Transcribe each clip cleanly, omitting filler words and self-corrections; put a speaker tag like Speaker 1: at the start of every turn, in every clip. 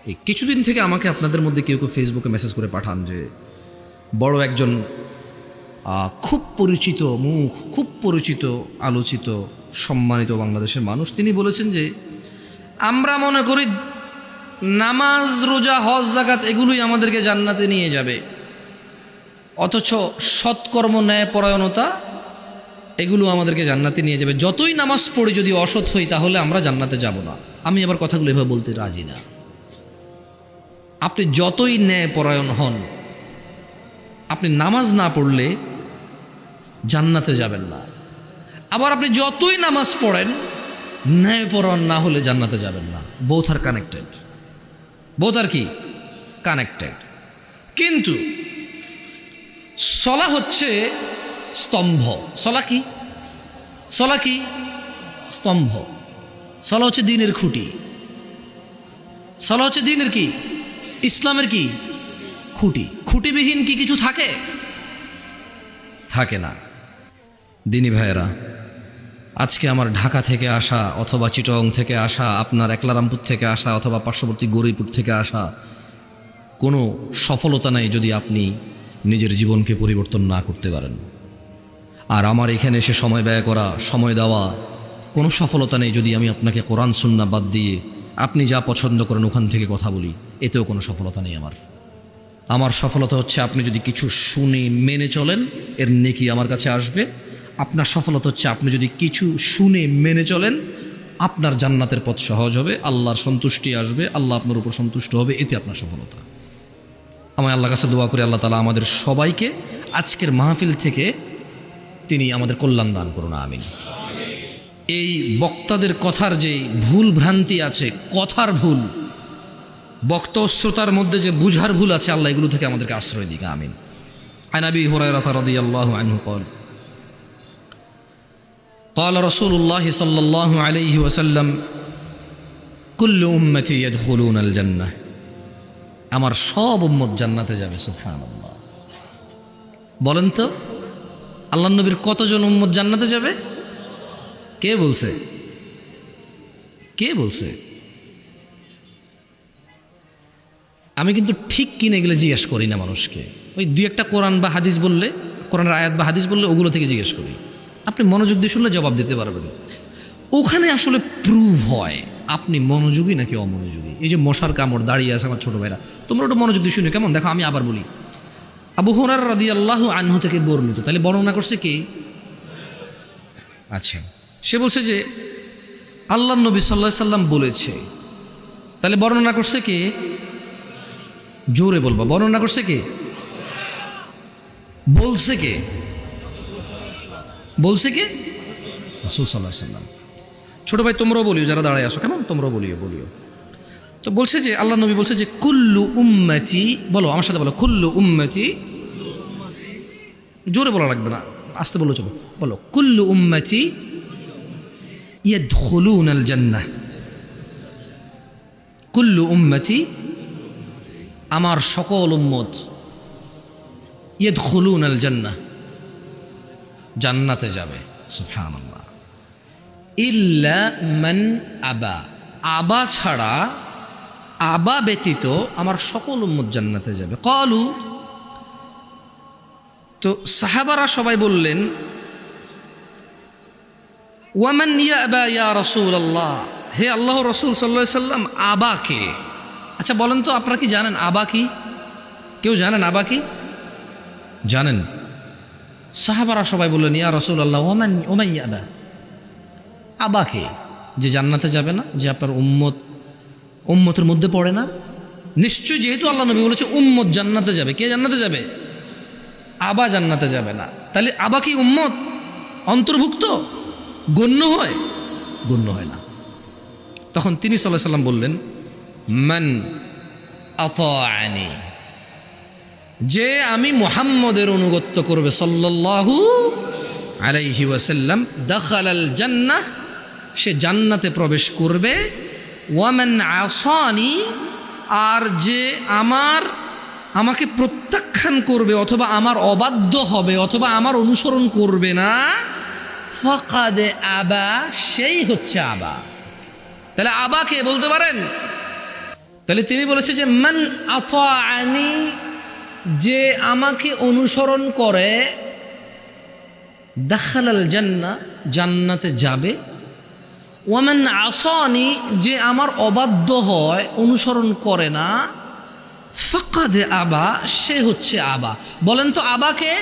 Speaker 1: এই কিছুদিন থেকে আমাকে আপনাদের মধ্যে কেউ কেউ ফেসবুকে মেসেজ করে পাঠান যে বড় একজন খুব পরিচিত মুখ, খুব পরিচিত, আলোচিত, সম্মানিত বাংলাদেশের মানুষ, তিনি বলেছেন যে আমরা মনে করি নামাজ, রোজা, হজ, যাকাত এগুলোই আমাদেরকে জান্নাতে নিয়ে যাবে, অথচ সৎকর্ম, ন্যায়পরায়ণতা এগুলো আমাদেরকে জান্নাতে নিয়ে যাবে। যতই নামাজ পড়ি যদি অসৎ হই তাহলে আমরা জান্নাতে যাব না। আমি আবার কথাগুলো এভাবে বলতে রাজি না। আপনি যতই ন্যায়পরায়ণ হন, আপনি নামাজ না পড়লে জান্নাতে যাবেন না। আবার আপনি যতই নামাজ পড়েন, ন্যায়পরায়ণ না হলে জান্নাতে যাবেন না। বোথ আর কানেক্টেড, বোথ আর কি কানেক্টেড। কিন্তু সলা হচ্ছে স্তম্ভ। সলা কি? সলা কি? স্তম্ভ। সলা হচ্ছে দ্বীনের খুঁটি। সলা হচ্ছে দ্বীনের কি? ইসলামের কি খুঁটি। খুঁটিবিহীন কি কিছু থাকে? থাকে না। দিনী ভাইয়েরা, আজকে আমার ঢাকা থেকে আসা অথবা চিটং থেকে আসা, আপনার একলারামপুর থেকে আসা অথবা পার্শ্ববর্তী গৌরীপুর থেকে আসা কোনো সফলতা নাই যদি আপনি নিজের জীবনকে পরিবর্তন না করতে পারেন। আর আমার এখানে এসে সময় ব্যয় করা, সময় দেওয়া কোনো সফলতা নেই যদি আমি আপনাকে কোরআন সুন্নাহ বাদ দিয়ে আপনি যা পছন্দ করেন ওখান থেকে কথা বলি, এতেও কোনো সফলতা নেই আমার সফলতা হচ্ছে আপনি যদি কিছু শুনে মেনে চলেন, এর নেকি আমার কাছে আসবে। আপনার সফলতা হচ্ছে আপনি যদি কিছু শুনে মেনে চলেন, আপনার জান্নাতের পথ সহজ হবে, আল্লাহর সন্তুষ্টি আসবে, আল্লাহ আপনার উপর সন্তুষ্ট হবে, এতে আপনার সফলতা। আমি আল্লাহর কাছে দোয়া করি আল্লাহ তাআলা আমাদের সবাইকে আজকের মাহফিল থেকে তিনি আমাদের কল্যাণ দান করুন, আমিন। এই বক্তাদের কথার যে ভুল ভ্রান্তি আছে, কথার ভুল, বক্তা ও শ্রোতার মধ্যে যে বুঝার ভুল আছে, আল্লাহ এগুলো থেকে আমাদেরকে আশ্রয় দিক, আমিন। আন আবি হুরায়রা রাদিয়াল্লাহু আনহু قال قال رسول الله صلى الله عليه وسلم كل امتي يدخلون الجنه আমার সব উম্মত জান্নাতে যাবে। সুবহানাল্লাহ। বলেন তো আল্লাহর নবীর কতজন উম্মত জান্নাতে যাবে? কে বলছে? কে বলছে? আমি কিন্তু ঠিক কিনে গেলে জিজ্ঞেস করি না মানুষকে। ওই দুই একটা কোরআন বা হাদিস বললে, কোরআনের আয়াত বা হাদিস বললে ওগুলো থেকে জিজ্ঞেস করি। আপনি মনোযোগ দিয়ে শুনলে জবাব দিতে পারবেন। ওখানে আসলে প্রুভ হয় আপনি মনোযোগী নাকি অমনোযোগী। এই যে মশার কামড় দাঁড়িয়ে আছে আমার ছোট ভাইরা, তোমরা ওটা মনোযোগ দিয়ে শুনে কেমন দেখো। আমি আবার বলি, আবু হুরায়রা রাদিয়াল্লাহু আনহু থেকে বর্ণিত। তাহলে বর্ণনা করছে কে? আচ্ছা, সে বলছে যে আল্লাহর নবী সাল্লাল্লাহু আলাইহি সাল্লাম বলেছে। তাহলে বর্ণনা করছে কে? জোরে বলবা, বর্ণনা করছে কে? বলছে কে? বলছে কে? রাসূল সাল্লাল্লাহু আলাইহি সাল্লাম। ছোট ভাই তোমরাও বলিও, যারা দাঁড়ায় আসো, কেমন তোমরাও বলিও। তো বলছে যে আল্লাহ নবী বলছে যে কুল্লু উম্মতি, বলো আমার সাথে বলো, কুল্লু উম্মতি। জোরে বলা লাগবে না, আস্তে বলো, চলো বলো, কুল্লু উম্মতি ইয়াদখুলুনাল জান্নাহ। কুল্লু উম্মতি, আমার সকল উম্মত, ইয়াদখুলুনাল জান্নাহ, জান্নাতে যাবে। সুবহানাল্লাহ। ইল্লা মান আবা, আবা ছাড়া, আবা ব্যতীত আমার সকল উম্মত জান্নাতে যাবে। ক্বালু, তো সাহাবারা সবাই বললেন ওয়ামান ইয়াবা ইয়া রাসূলুল্লাহ, হে আল্লাহর রাসূল সাল্লাল্লাহু আলাইহি সাল্লাম, আবা কে? আচ্ছা বলেন তো, আপনারা কি জানেন আবা কি? কেউ জানেন আবা কি? জানেন? সাহাবারা সবাই বললেন ইয়া রাসূলুল্লাহ ওমান ইয়াবা, আবা কে? যে জান্নাতে যাবে না, যে আপনার উম্মতের মধ্যে পড়ে না। নিশ্চয়ই, যেহেতু আল্লাহ নবী বলেছে উম্মত জান্নাতে যাবে, কে জান্নাতে যাবে? আবা জান্নাতে যাবে না। তাহলে আবা কি উম্মত অন্তর্ভুক্ত? গণ্য হয়? গণ্য হয় না। তখন তিনি সাল্লাল্লাহু আলাইহি সাল্লাম বললেন মান আতাআনি, যে আমি মুহাম্মদের অনুগত্য করবে সাল্লাল্লাহু আলাইহি ওয়াসাল্লাম, দাখালাল জান্নাহ, সে জান্নাতে প্রবেশ করবে। ওয়ামান আসানি, আর যে আমাকে প্রত্যাখ্যান করবে অথবা আমার অবাধ্য হবে অথবা আমার অনুসরণ করবে না, ফাকাদ আবা, সেই হচ্ছে আবা। তাহলে আবা কে বলতে পারেন? তাহলে তিনি বলেছে যে মান আতাআনি, যে আমাকে অনুসরণ করে, দাখালাল জান্নাহ, জান্নাতে যাবে। ওয়ামান আসানি, যে আমার অবাধ্য হয়, অনুসরণ করে না, ফাকাদ আবা, সে হচ্ছে আবা। বলেন তো আবাকে?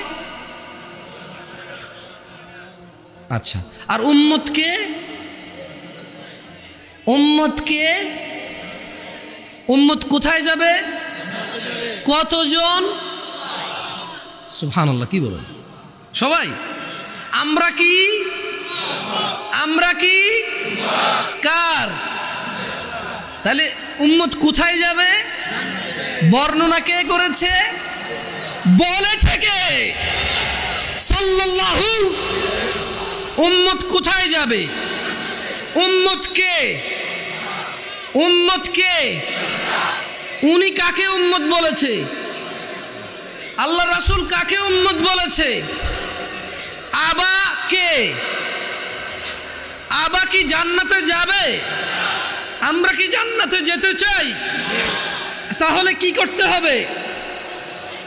Speaker 1: আচ্ছা, আর উম্মতকে? উম্মতকে, উম্মত কোথায় যাবে? কতজন? সুবহানাল্লাহ, কি বলেন সবাই? আমরা কি? আমরা কি কার? তাহলে উম্মত কোথায় যাবে? বর্ণনা কে করেছে? বলেছে কে? সাল্লাল্লাহু। উম্মত কোথায় যাবে? উম্মত কে? উম্মত কে? উনি কাকে উম্মত বলেছে? আল্লাহ রাসূল কাকে উম্মত বলেছে? আবা কে? আবা কি জান্নাতে যাবে? আমরা কি জান্নাতে যেতে চাই? তাহলে কি করতে হবে?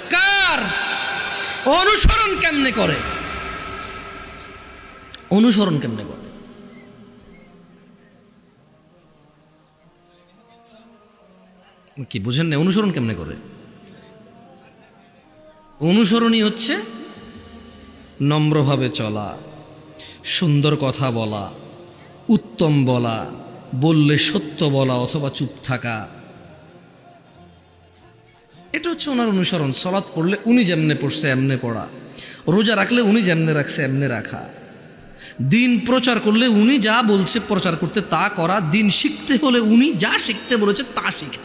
Speaker 1: কার অনুসরণ কেমনে করে? অনুসরণ কেমনে করে? কি বুঝেন না? অনুসরণ কেমনে করে? অনুসরণই হচ্ছে নম্রভাবে চলা, সুন্দর কথা বলা, উত্তম বলা, বললে সত্য বলা অথবা চুপ থাকা। এটা হচ্ছে ওনার অনুসরণ। সালাত পড়লে উনি যেমনে পড়ছে এমনে পড়া, রোজা রাখলে উনি যেমনে রাখছে এমনে রাখা, দিন প্রচার করলে উনি যা বলছে প্রচার করতে তা করা, দিন শিখতে হলে উনি যা শিখতে বলেছে তা শিখা।